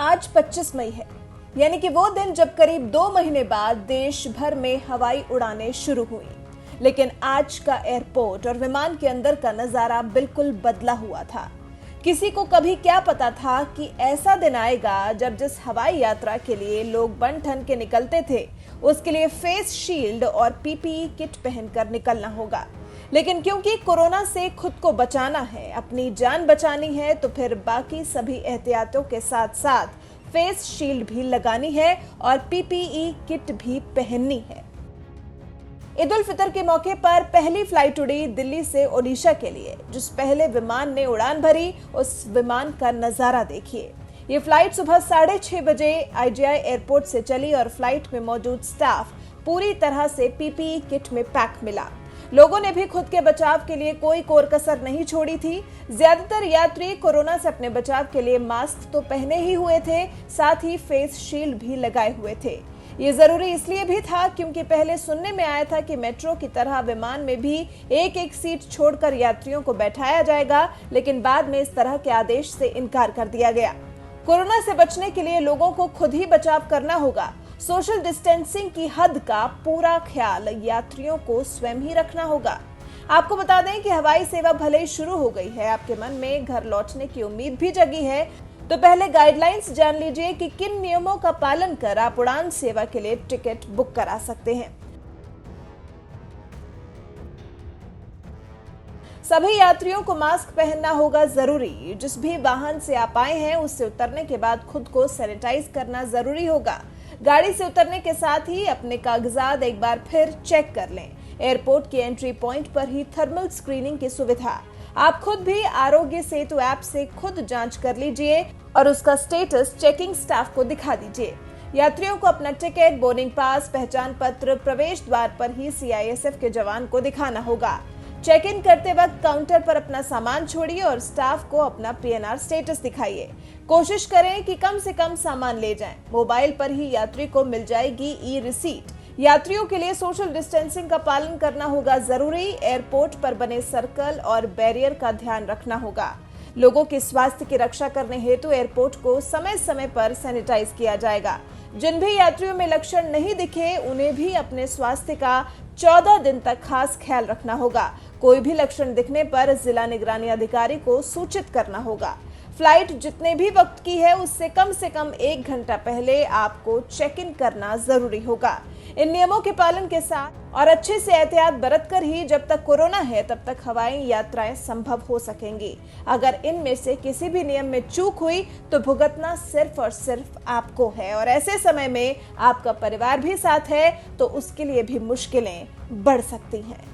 आज 25 मई है, यानी कि वो दिन जब करीब 2 महीने बाद देश भर में हवाई उड़ानें शुरू हुई। लेकिन आज का एयरपोर्ट और विमान के अंदर का नजारा बिल्कुल बदला हुआ था। किसी को कभी क्या पता था कि ऐसा दिन आएगा जब जिस हवाई यात्रा के लिए लोग बन ठन के निकलते थे, उसके लिए फेस शील्ड और पीपीई किट पहनकर निकलना होगा। लेकिन क्योंकि कोरोना से खुद को बचाना है, अपनी जान बचानी है, तो फिर बाकी सभी एहतियातों के साथ साथ फेस शील्ड भी लगानी है और पीपीई किट भी पहननी है। ईद उल फितर के मौके पर पहली फ्लाइट उड़ी दिल्ली से ओडिशा के लिए। जिस पहले विमान ने उड़ान भरी, उस विमान का नजारा देखिए। ये फ्लाइट सुबह 6:30 बजे आईजीआई एयरपोर्ट से चली और फ्लाइट में मौजूद स्टाफ पूरी तरह से पीपीई किट में पैक मिला। लोगों ने भी खुद के बचाव के लिए कोई कोर कसर नहीं छोड़ी थी। ज्यादातर यात्री कोरोना से अपने बचाव के लिए मास्क तो पहने ही हुए थे, साथ ही फेस शील्ड भी लगाए हुए थे। ये जरूरी इसलिए भी था क्योंकि पहले सुनने में आया था कि मेट्रो की तरह विमान में भी एक एक सीट छोड़कर यात्रियों को बैठाया जाएगा, लेकिन बाद में इस तरह के आदेश से इनकार कर दिया गया। कोरोना से बचने के लिए लोगों को खुद ही बचाव करना होगा। सोशल डिस्टेंसिंग की हद का पूरा ख्याल यात्रियों को स्वयं ही रखना होगा। आपको बता दें कि हवाई सेवा भले ही शुरू हो गई है, आपके मन में घर लौटने की उम्मीद भी जगी है, तो पहले गाइडलाइंस जान लीजिए कि किन नियमों का पालन कर आप उड़ान सेवा के लिए टिकट बुक करा सकते हैं। सभी यात्रियों को मास्क पहनना होगा जरूरी। जिस भी वाहन से आप आए हैं, उससे उतरने के बाद खुद को सैनिटाइज करना जरूरी होगा। गाड़ी से उतरने के साथ ही अपने कागजात एक बार फिर चेक कर लें। एयरपोर्ट के एंट्री पॉइंट पर ही थर्मल स्क्रीनिंग की सुविधा। आप खुद भी आरोग्य सेतु ऐप से खुद जांच कर लीजिए और उसका स्टेटस चेकिंग स्टाफ को दिखा दीजिए। यात्रियों को अपना टिकट, बोर्डिंग पास, पहचान पत्र प्रवेश द्वार पर ही सीआईएसएफ के जवान को दिखाना होगा। चेक इन करते वक्त काउंटर पर अपना सामान छोड़िए और स्टाफ को अपना पीएनआर स्टेटस दिखाइए। कोशिश करें कि कम से कम सामान ले जाएं। मोबाइल पर ही यात्री को मिल जाएगी ई रिसीट। यात्रियों के लिए सोशल डिस्टेंसिंग का पालन करना होगा जरूरी। एयरपोर्ट पर बने सर्कल और बैरियर का ध्यान रखना होगा। लोगों के स्वास्थ्य की रक्षा करने हेतु एयरपोर्ट को समय समय पर सैनिटाइज किया जाएगा। जिन भी यात्रियों में लक्षण नहीं दिखे, उन्हें भी अपने स्वास्थ्य का 14 दिन तक खास ख्याल रखना होगा। कोई भी लक्षण दिखने पर जिला निगरानी अधिकारी को सूचित करना होगा। फ्लाइट जितने भी वक्त की है, उससे कम से कम 1 घंटा पहले आपको चेक इन करना जरूरी होगा। इन नियमों के पालन के साथ और अच्छे से एहतियात बरतकर ही जब तक कोरोना है तब तक हवाई यात्राएं संभव हो सकेंगी। अगर इनमें से किसी भी नियम में चूक हुई तो भुगतना सिर्फ और सिर्फ आपको है, और ऐसे समय में आपका परिवार भी साथ है तो उसके लिए भी मुश्किलें बढ़ सकती हैं।